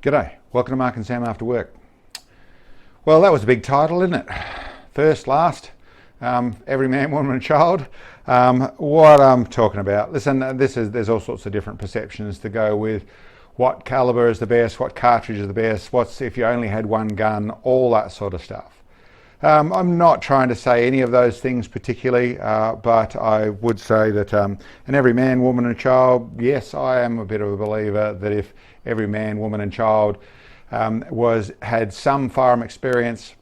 G'day, welcome to Mark and Sam After Work. Well, that was a big title, isn't it? First, last, every man, woman and child. What I'm talking about, listen, there's all sorts of different perceptions to go with what caliber is the best, what cartridge is the best, what's if you only had one gun, all that sort of stuff. I'm not trying to say any of those things particularly, but I would say that in every man, woman and child, yes, I am a bit of a believer that if every man, woman and child had some firearm experience,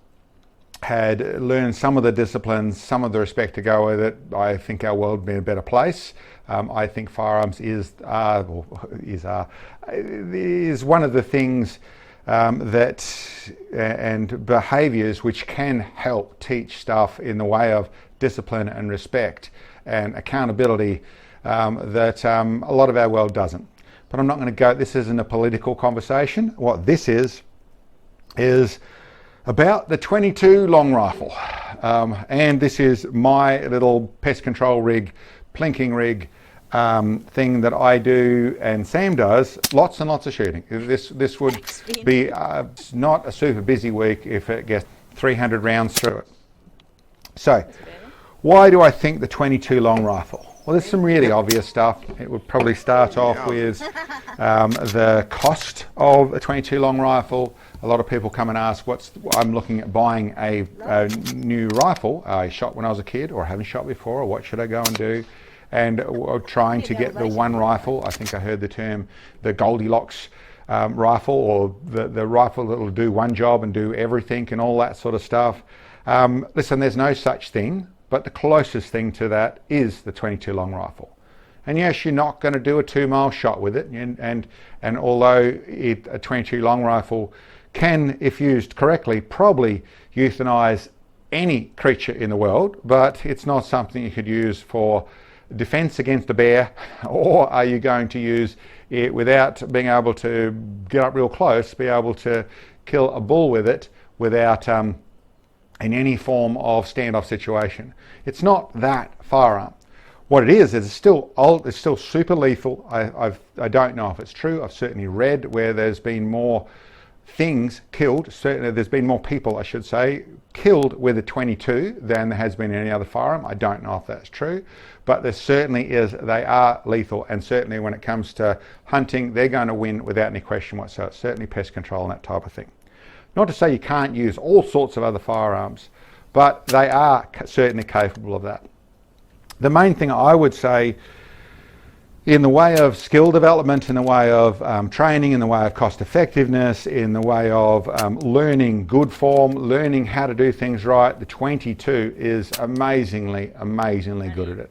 had learned some of the disciplines, some of the respect to go with it, I think our world would be in a better place. I think firearms is one of the things and behaviours which can help teach stuff in the way of discipline and respect and accountability that a lot of our world doesn't. But I'm not going to go, this isn't a political conversation. What this is about the 22 long rifle. And this is my little pest control rig, plinking rig, thing that I do and Sam does, lots and lots of shooting. This would be not a super busy week if it gets 300 rounds through it. So, why do I think the 22 long rifle? Well, there's some really obvious stuff. It would probably start off with the cost of a 22 long rifle. A lot of people come and ask, I'm looking at buying a new rifle. I shot when I was a kid or haven't shot before, or what should I go and do? And trying to get the one rifle. I think I heard the term the Goldilocks rifle, or the rifle that will do one job and do everything and all that sort of stuff. Listen, there's no such thing, but the closest thing to that is the 22 long rifle. And yes, you're not going to do a 2-mile shot with it, and although a 22 long rifle can, if used correctly, probably euthanize any creature in the world, but it's not something you could use for defense against a bear, or are you going to use it without being able to get up real close, be able to kill a bull with it without in any form of standoff situation? It's not that firearm. What it is it's still old, it's still super lethal. I don't know if it's true. I've certainly read where there's been more things killed, certainly there's been more people, I should say, killed with a 22 than there has been any other firearm. I don't know if that's true, but there certainly is. They are lethal, and certainly when it comes to hunting, they're going to win without any question whatsoever. Certainly pest control and that type of thing. Not to say you can't use all sorts of other firearms, but they are certainly capable of that. The main thing I would say in the way of skill development, in the way of training, in the way of cost effectiveness, in the way of learning good form, learning how to do things right, the 22 is amazingly good at it.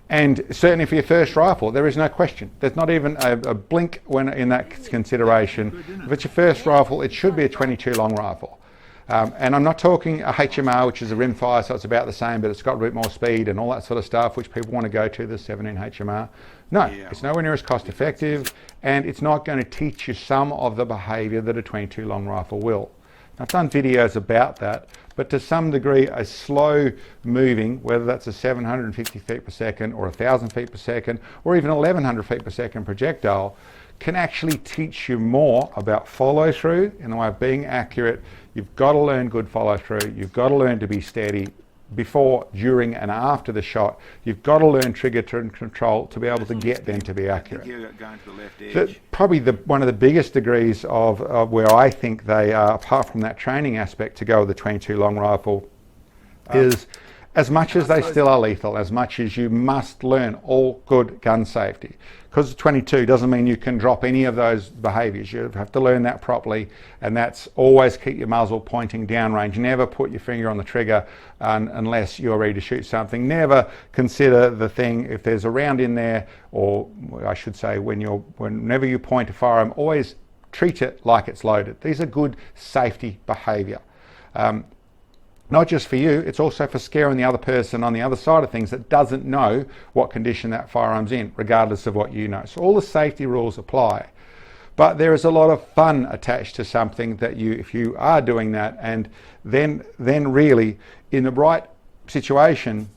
And certainly for your first rifle, there is no question. There's not even a blink when in that consideration. If it's your first rifle, it should be a 22 long rifle. And I'm not talking a HMR, which is a rimfire, so it's about the same, but it's got a bit more speed and all that sort of stuff, which people want to go to, the 17 HMR. No, it's nowhere near as cost effective, and it's not going to teach you some of the behaviour that a 22 long rifle will. Now, I've done videos about that, but to some degree, a slow moving, whether that's a 750 feet per second or 1,000 feet per second, or even 1,100 feet per second projectile, can actually teach you more about follow through in the way of being accurate. You've got to learn good follow through. You've got to learn to be steady before, during and after the shot. You've got to learn trigger control to be able to get them to be accurate. You're going to the left edge. Probably one of the biggest degrees of where I think they are, apart from that training aspect to go with the 22 long rifle, is as much as they still are lethal, as much as you must learn all good gun safety. Because the 22 doesn't mean you can drop any of those behaviours. You have to learn that properly, and that's always keep your muzzle pointing downrange. Never put your finger on the trigger unless you're ready to shoot something. Never consider the thing, if there's a round in there, or I should say whenever you point a firearm, always treat it like it's loaded. These are good safety behaviour. Not just for you, it's also for scaring the other person on the other side of things that doesn't know what condition that firearm's in, regardless of what you know. So all the safety rules apply. But there is a lot of fun attached to something that if you are doing that, and then really, in the right situation,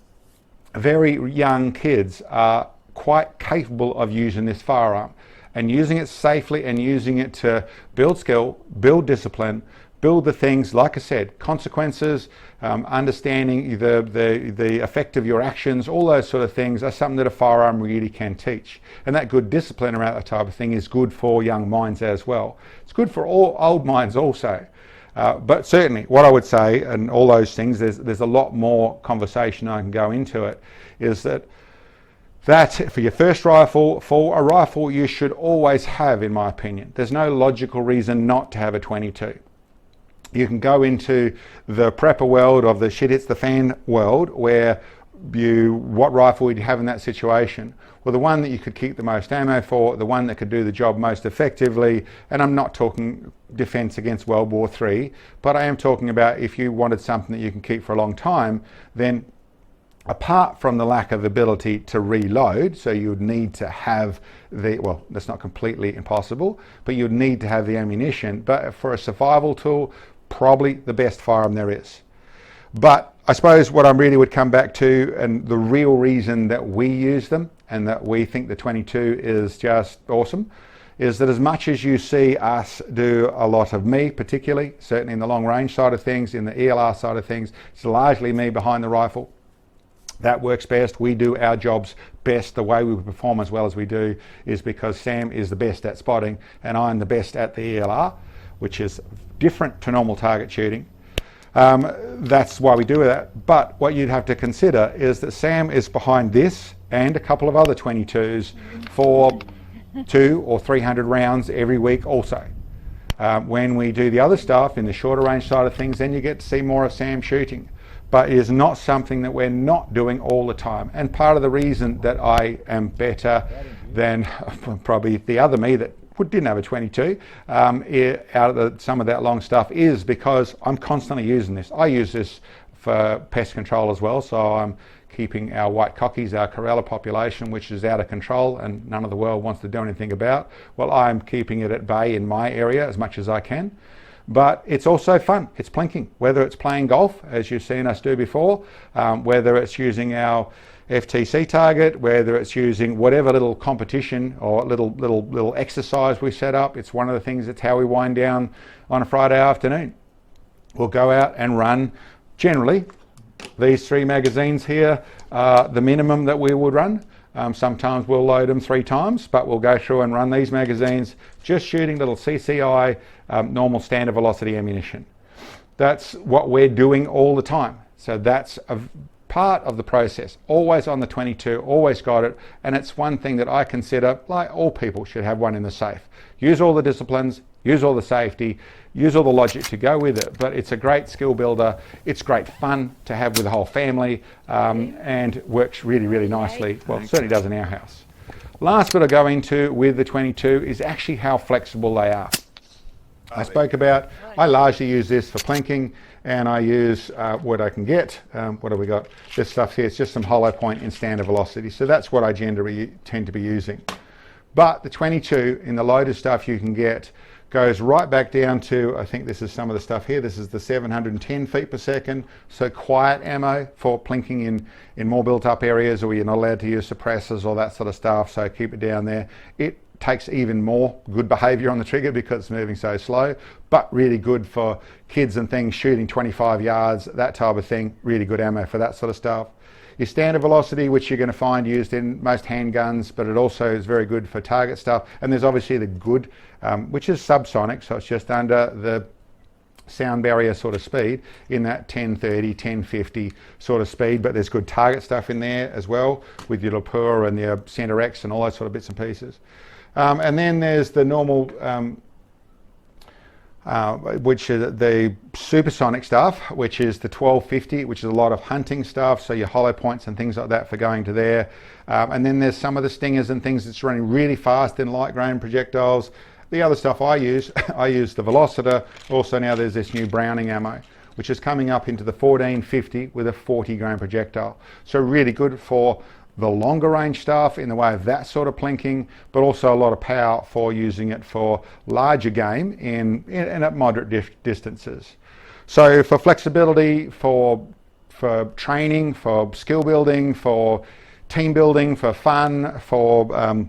very young kids are quite capable of using this firearm. and using it safely and using it to build skill, build discipline, build the things, like I said, consequences, understanding the effect of your actions, all those sort of things are something that a firearm really can teach. And that good discipline around that type of thing is good for young minds as well. It's good for all old minds also. But certainly what I would say, and all those things, there's a lot more conversation I can go into it, is that for your first rifle, for a rifle you should always have, in my opinion. There's no logical reason not to have a 22. You can go into the prepper world of the shit hits the fan world, where what rifle would you have in that situation? Well, the one that you could keep the most ammo for, the one that could do the job most effectively, and I'm not talking defense against World War III, but I am talking about if you wanted something that you can keep for a long time, then apart from the lack of ability to reload, so you would need to have well, that's not completely impossible, but you'd need to have the ammunition. But for a survival tool, probably the best firearm there is. But I suppose what I really would come back to, and the real reason that we use them and that we think the 22 is just awesome, is that as much as you see us do a lot of me, particularly, certainly in the long range side of things, in the ELR side of things, it's largely me behind the rifle. That works best. We do our jobs best. The way we perform as well as we do is because Sam is the best at spotting and I'm the best at the ELR, which is different to normal target shooting. That's why we do that. But what you'd have to consider is that Sam is behind this and a couple of other 22s for 200 or 300 rounds every week also. When we do the other stuff in the shorter range side of things, then you get to see more of Sam shooting. But it is not something that we're not doing all the time. And part of the reason that I am better than probably the other me that didn't have a 22 out of some of that long stuff is because I'm constantly using this. I use this for pest control as well, so I'm keeping our white cockies, our Corella population, which is out of control and none of the world wants to do anything about. Well, I'm keeping it at bay in my area as much as I can. But it's also fun. It's plinking, whether it's playing golf, as you've seen us do before, whether it's using our FTC target, whether it's using whatever little competition or little exercise we set up. It's one of the things that's how we wind down on a Friday afternoon. We'll go out and run, generally, these 3 magazines here are the minimum that we would run. Sometimes we'll load them 3 times, but we'll go through and run these magazines just shooting little CCI, normal standard velocity ammunition. That's what we're doing all the time. So that's a part of the process. Always on the 22, always got it. And it's one thing that I consider, like all people should have one in the safe. Use all the disciplines, use all the safety, use all the logic to go with it. But it's a great skill builder. It's great fun to have with the whole family and works really, really nicely. Well, it certainly does in our house. Last bit I go into with the 22 is actually how flexible they are. I spoke about, I largely use this for plinking and I use what I can get. What have we got? This stuff here, it's just some hollow point in standard velocity. So that's what I generally tend to be using. But the 22 in the loaded stuff you can get goes right back down to, I think this is some of the stuff here, this is the 710 feet per second, so quiet ammo for plinking in more built up areas where you're not allowed to use suppressors or that sort of stuff, so keep it down there. It takes even more good behavior on the trigger because it's moving so slow, but really good for kids and things shooting 25 yards, that type of thing, really good ammo for that sort of stuff. Your standard velocity, which you're going to find used in most handguns, but it also is very good for target stuff. And there's obviously the good, which is subsonic, so it's just under the sound barrier sort of speed in that 1030, 1050 sort of speed, but there's good target stuff in there as well with your Lapua and your Center X and all those sort of bits and pieces. And then there's the normal, which is the supersonic stuff, which is the 1250, which is a lot of hunting stuff, so your hollow points and things like that for going to there. And then there's some of the stingers and things that's running really fast in light grain projectiles. The other stuff I use, I use the Velociter. Also now there's this new Browning ammo, which is coming up into the 1450 with a 40 grain projectile. So really good for the longer range stuff in the way of that sort of plinking, but also a lot of power for using it for larger game in at moderate distances. So for flexibility, for training, for skill building, for team building, for fun, for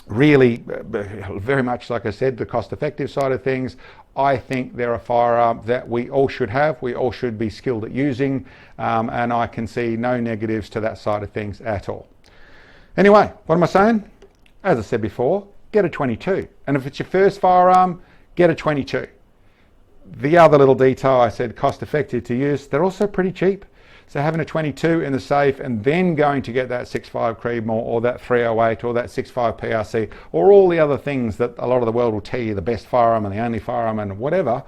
really, very much like I said, the cost-effective side of things. I think they're a firearm that we all should have, we all should be skilled at using, and I can see no negatives to that side of things at all. Anyway, what am I saying? As I said before, get a 22. And if it's your first firearm, get a 22. The other little detail I said, cost-effective to use, they're also pretty cheap. So having a 22 in the safe and then going to get that 6.5 Creedmoor or that 308 or that 6.5 PRC or all the other things that a lot of the world will tell you the best firearm and the only firearm and whatever.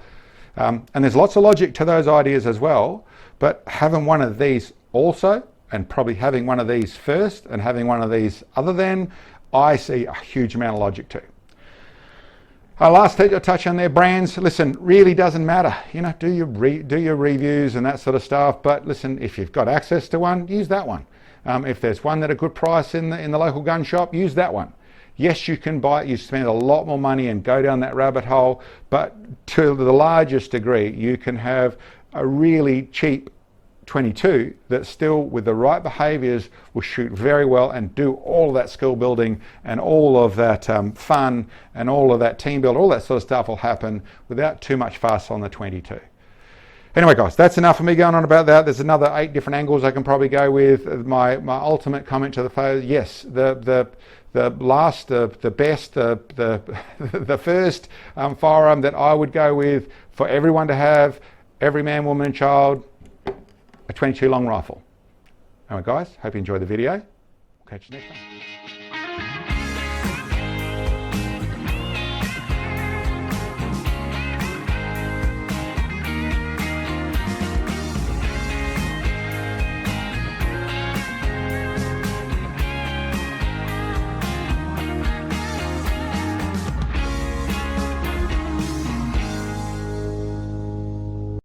And there's lots of logic to those ideas as well, but having one of these also, and probably having one of these first and having one of these other than, I see a huge amount of logic to. Last touch on their brands. Listen, really doesn't matter. You know, do your reviews and that sort of stuff. But listen, if you've got access to one, use that one. If there's one at a good price in the local gun shop, use that one. Yes, you can buy it. You spend a lot more money and go down that rabbit hole. But to the largest degree, you can have a really cheap 22 that still, with the right behaviors, will shoot very well and do all of that skill building and all of that fun and all of that team build, all that sort of stuff will happen without too much fuss on the 22. Anyway, guys, that's enough of me going on about that. There's another 8 different angles I can probably go with. My ultimate comment to the photo, yes, the last, the best, the first firearm that I would go with for everyone to have, every man, woman and child, a 22 long rifle. Anyway guys, hope you enjoyed the video. Catch you next time.